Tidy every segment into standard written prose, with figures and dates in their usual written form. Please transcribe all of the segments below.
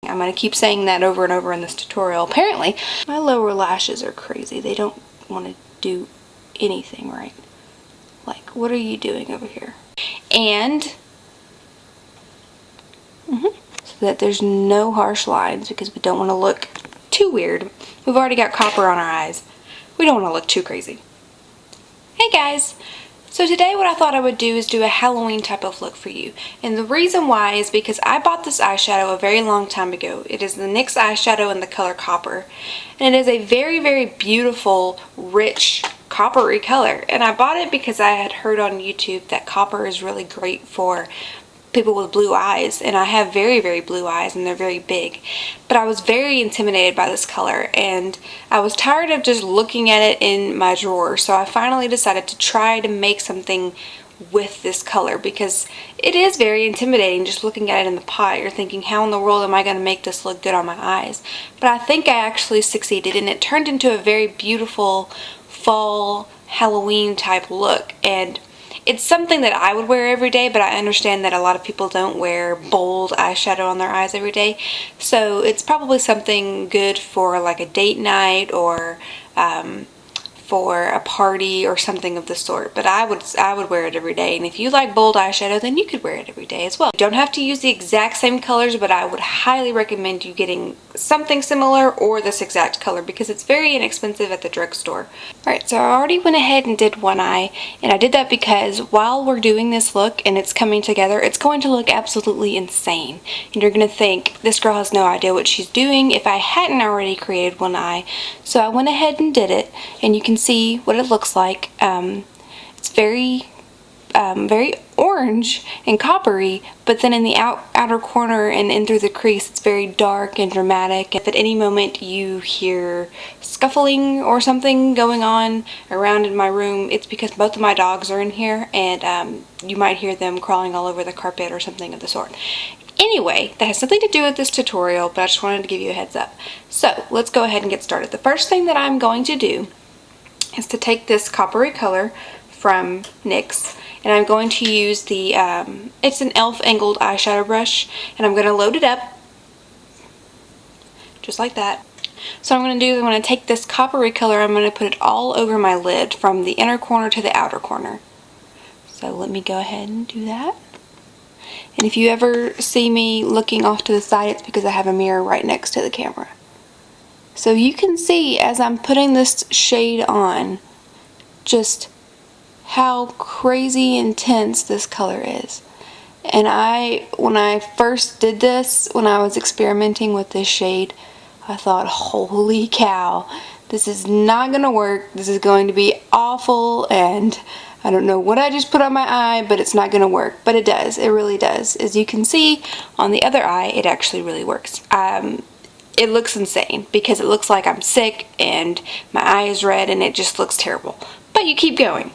I'm going to keep saying that over and over in this tutorial. Apparently, my lower lashes are crazy. They don't want to do anything right. Like, what are you doing over here? And so that there's no harsh lines, because we don't want to look too weird. We've already got copper on our eyes. We don't want to look too crazy. Hey guys! So today what I thought I would do is do a Halloween type of look for you. And the reason why is because I bought this eyeshadow a very long time ago. It is the NYX eyeshadow in the color Copper. And it is a very, very beautiful, rich, coppery color. And I bought it because I had heard on YouTube that copper is really great for people with blue eyes, and I have very, very blue eyes, and they're very big. But I was very intimidated by this color, and I was tired of just looking at it in my drawer, so I finally decided to try to make something with this color, because it is very intimidating just looking at it in the pot. You're thinking, how in the world am I going to make this look good on my eyes? But I think I actually succeeded, and it turned into a very beautiful fall Halloween type look. And it's something that I would wear every day, but I understand that a lot of people don't wear bold eyeshadow on their eyes every day. So it's probably something good for like a date night or for a party or something of the sort. But I would wear it every day. And if you like bold eyeshadow, then you could wear it every day as well. You don't have to use the exact same colors, but I would highly recommend you getting something similar or this exact color, because it's very inexpensive at the drugstore. Alright, so I already went ahead and did one eye, and I did that because while we're doing this look and it's coming together, it's going to look absolutely insane. And you're going to think, this girl has no idea what she's doing, if I hadn't already created one eye. So I went ahead and did it, and you can see what it looks like. It's very orange and coppery, but then in the outer corner and in through the crease, it's very dark and dramatic. If at any moment you hear scuffling or something going on around in my room, it's because both of my dogs are in here, and you might hear them crawling all over the carpet or something of the sort. Anyway, that has nothing to do with this tutorial, but I just wanted to give you a heads up. So let's go ahead and get started. The first thing that I'm going to do is to take this coppery color from NYX, and I'm going to use the, it's an e.l.f. angled eyeshadow brush, and I'm going to load it up, just like that. So what I'm going to do is I'm going to take this coppery color, I'm going to put it all over my lid from the inner corner to the outer corner. So let me go ahead and do that. And if you ever see me looking off to the side, it's because I have a mirror right next to the camera. So you can see as I'm putting this shade on just how crazy intense this color is. And when I first did this, when I was experimenting with this shade, I thought, holy cow, this is not going to work. This is going to be awful, and I don't know what I just put on my eye, but it's not going to work. But it does. It really does. As you can see on the other eye, it actually really works. It looks insane because it looks like I'm sick and my eye is red and it just looks terrible. But you keep going.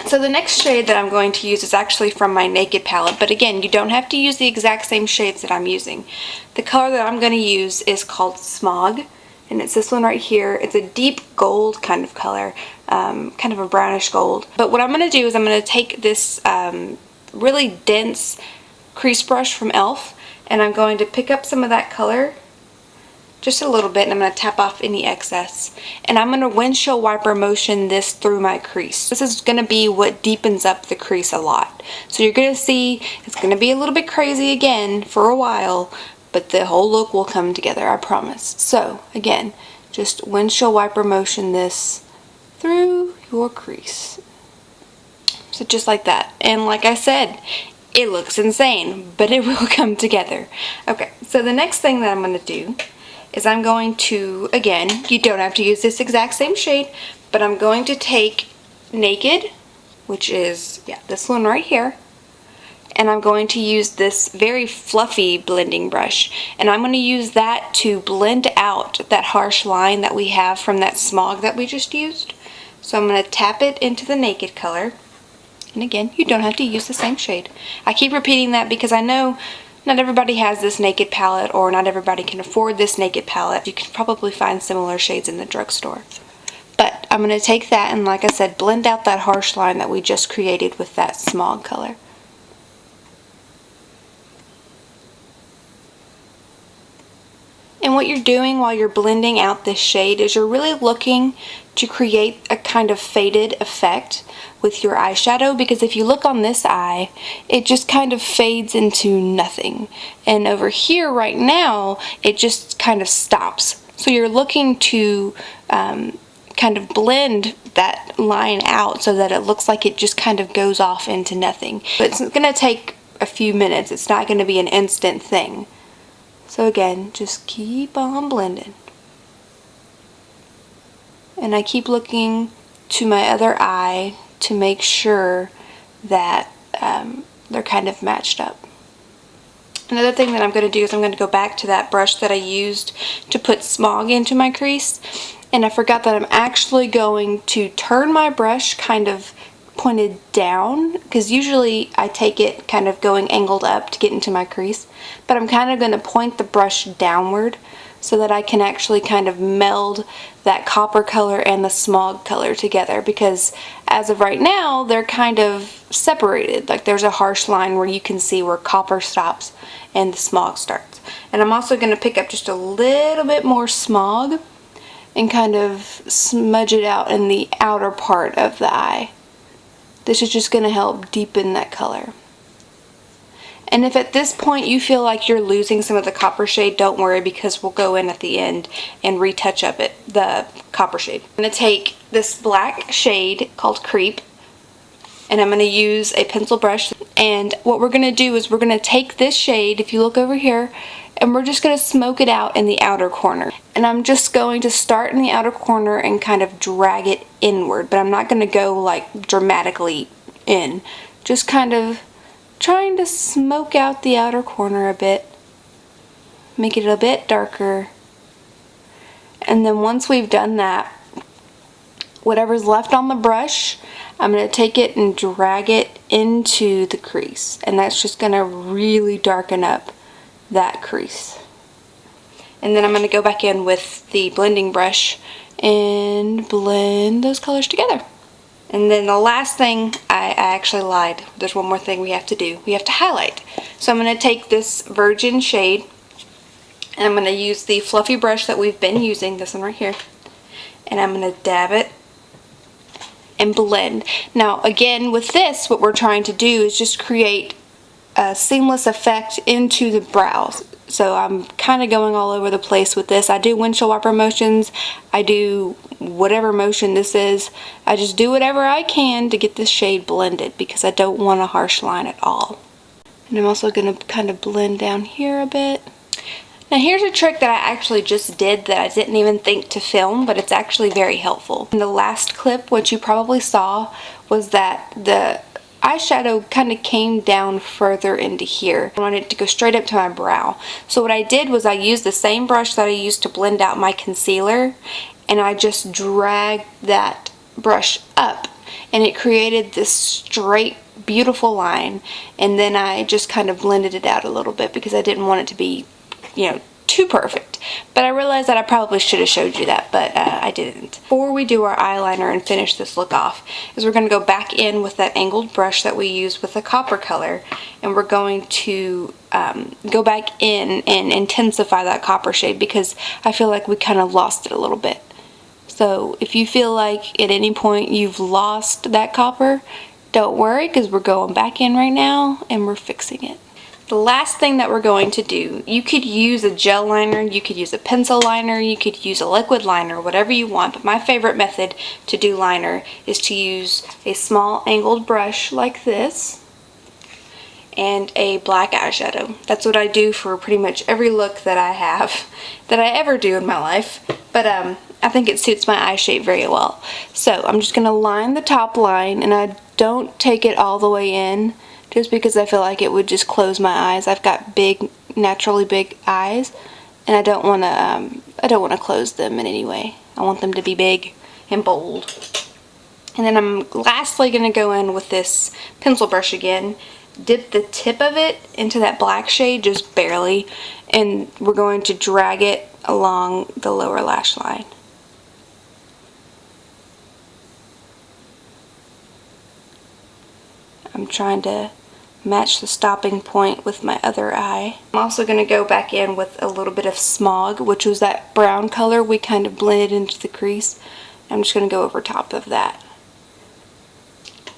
So the next shade that I'm going to use is actually from my Naked palette, but again, you don't have to use the exact same shades that I'm using. The color that I'm going to use is called Smog, and it's this one right here. It's a deep gold kind of color, kind of a brownish gold. But what I'm going to do is I'm going to take this really dense crease brush from e.l.f. and I'm going to pick up some of that color, just a little bit, and I'm going to tap off any excess. And I'm going to windshield wiper motion this through my crease. This is going to be what deepens up the crease a lot. So you're going to see it's going to be a little bit crazy again for a while, but the whole look will come together, I promise. So again, just windshield wiper motion this through your crease. So just like that. And like I said, it looks insane, but it will come together. Okay, so the next thing that I'm going to do is I'm going to, again, you don't have to use this exact same shade, but I'm going to take Naked, which is, yeah, this one right here, and I'm going to use this very fluffy blending brush, and I'm going to use that to blend out that harsh line that we have from that Smog that we just used. So I'm going to tap it into the Naked color, and again, you don't have to use the same shade. I keep repeating that because I know not everybody has this Naked palette, or not everybody can afford this Naked palette. You can probably find similar shades in the drugstore. But I'm going to take that and, like I said, blend out that harsh line that we just created with that Smog color. And what you're doing while you're blending out this shade is you're really looking to create a kind of faded effect with your eyeshadow, because if you look on this eye, it just kind of fades into nothing. And over here right now, it just kind of stops. So you're looking to kind of blend that line out so that it looks like it just kind of goes off into nothing. But it's going to take a few minutes. It's not going to be an instant thing. So again, just keep on blending. And I keep looking to my other eye to make sure that they're kind of matched up. Another thing that I'm going to do is I'm going to go back to that brush that I used to put Smog into my crease. And I forgot that I'm actually going to turn my brush kind of pointed down, because usually I take it kind of going angled up to get into my crease, but I'm kind of going to point the brush downward so that I can actually kind of meld that copper color and the Smog color together, because as of right now they're kind of separated. Like there's a harsh line where you can see where copper stops and the Smog starts. And I'm also going to pick up just a little bit more Smog and kind of smudge it out in the outer part of the eye. This is just going to help deepen that color. And if at this point you feel like you're losing some of the copper shade, don't worry, because we'll go in at the end and retouch up the copper shade. I'm going to take this black shade called Creep, and I'm going to use a pencil brush. And what we're going to do is we're going to take this shade, if you look over here, and we're just going to smoke it out in the outer corner. And I'm just going to start in the outer corner and kind of drag it inward, but I'm not going to go like dramatically in. Just kind of trying to smoke out the outer corner a bit, make it a bit darker. And then once we've done that, whatever's left on the brush, I'm going to take it and drag it into the crease, and that's just going to really darken up that crease. And then I'm going to go back in with the blending brush and blend those colors together. And then the last thing, I actually lied. There's one more thing we have to do. We have to highlight. So I'm going to take this Virgin shade, and I'm going to use the fluffy brush that we've been using, this one right here, and I'm going to dab it and blend. Now again, with this, what we're trying to do is just create a seamless effect into the brows. So I'm kind of going all over the place with this. I do windshield wiper motions. I do whatever motion this is. I just do whatever I can to get this shade blended, because I don't want a harsh line at all. And I'm also going to kind of blend down here a bit. Now here's a trick that I actually just did that I didn't even think to film, but it's actually very helpful. In the last clip, what you probably saw was that the eyeshadow kind of came down further into here. I wanted it to go straight up to my brow. So what I did was I used the same brush that I used to blend out my concealer, and I just dragged that brush up, and it created this straight, beautiful line. And then I just kind of blended it out a little bit because I didn't want it to be, you know, too perfect. But I realized that I probably should have showed you that, but I didn't. Before we do our eyeliner and finish this look off, is we're going to go back in with that angled brush that we used with the copper color, and we're going to go back in and intensify that copper shade, because I feel like we kind of lost it a little bit. So if you feel like at any point you've lost that copper, don't worry, because we're going back in right now and we're fixing it. The last thing that we're going to do, you could use a gel liner, you could use a pencil liner, you could use a liquid liner, whatever you want, but my favorite method to do liner is to use a small angled brush like this and a black eyeshadow. That's what I do for pretty much every look that I have, that I ever do in my life, but I think it suits my eye shape very well. So I'm just going to line the top line, and I don't take it all the way in, just because I feel like it would just close my eyes. I've got big, naturally big eyes, and I don't want to close them in any way. I want them to be big and bold. And then I'm lastly going to go in with this pencil brush again, dip the tip of it into that black shade, just barely, and we're going to drag it along the lower lash line. I'm trying to match the stopping point with my other eye. I'm also going to go back in with a little bit of Smog, which was that brown color we kind of blended into the crease. I'm just going to go over top of that.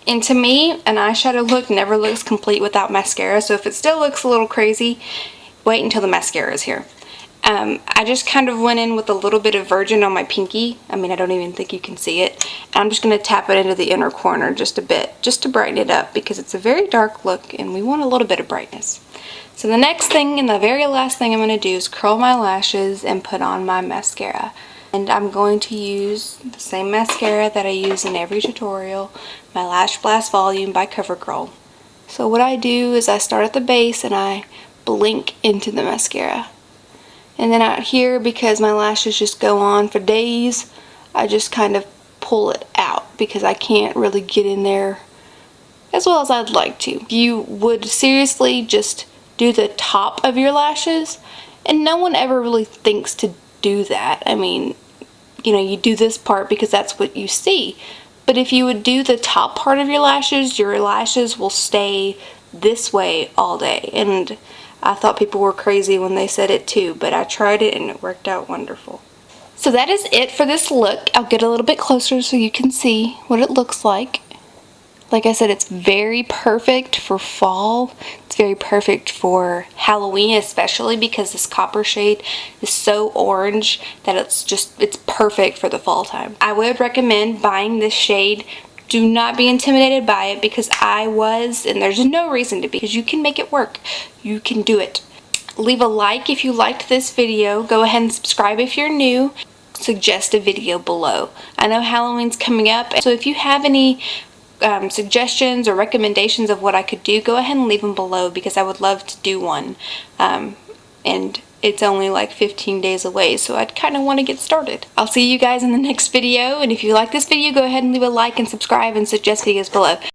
And to me, an eyeshadow look never looks complete without mascara, so if it still looks a little crazy, wait until the mascara is here. I just kind of went in with a little bit of Virgin on my pinky. I mean, I don't even think you can see it. And I'm just going to tap it into the inner corner just a bit, just to brighten it up, because it's a very dark look and we want a little bit of brightness. So the next thing and the very last thing I'm going to do is curl my lashes and put on my mascara. And I'm going to use the same mascara that I use in every tutorial, my Lash Blast Volume by Covergirl. So what I do is I start at the base and I blink into the mascara. And then out here, because my lashes just go on for days, I just kind of pull it out because I can't really get in there as well as I'd like to. You would seriously just do the top of your lashes, and no one ever really thinks to do that. I mean, you know, you do this part because that's what you see. But if you would do the top part of your lashes will stay this way all day. And I thought people were crazy when they said it too, but I tried it and it worked out wonderful. So that is it for this look. I'll get a little bit closer so you can see what it looks like. Like I said, it's very perfect for fall. It's very perfect for Halloween, especially because this copper shade is so orange that it's perfect for the fall time. I would recommend buying this shade. Do not be intimidated by it, because I was, and there's no reason to be, because you can make it work. You can do it. Leave a like if you liked this video. Go ahead and subscribe if you're new. Suggest a video below. I know Halloween's coming up, so if you have any suggestions or recommendations of what I could do, go ahead and leave them below, because I would love to do one. And it's only like 15 days away, so I'd kind of want to get started. I'll see you guys in the next video, and if you like this video, go ahead and leave a like and subscribe and suggest videos below.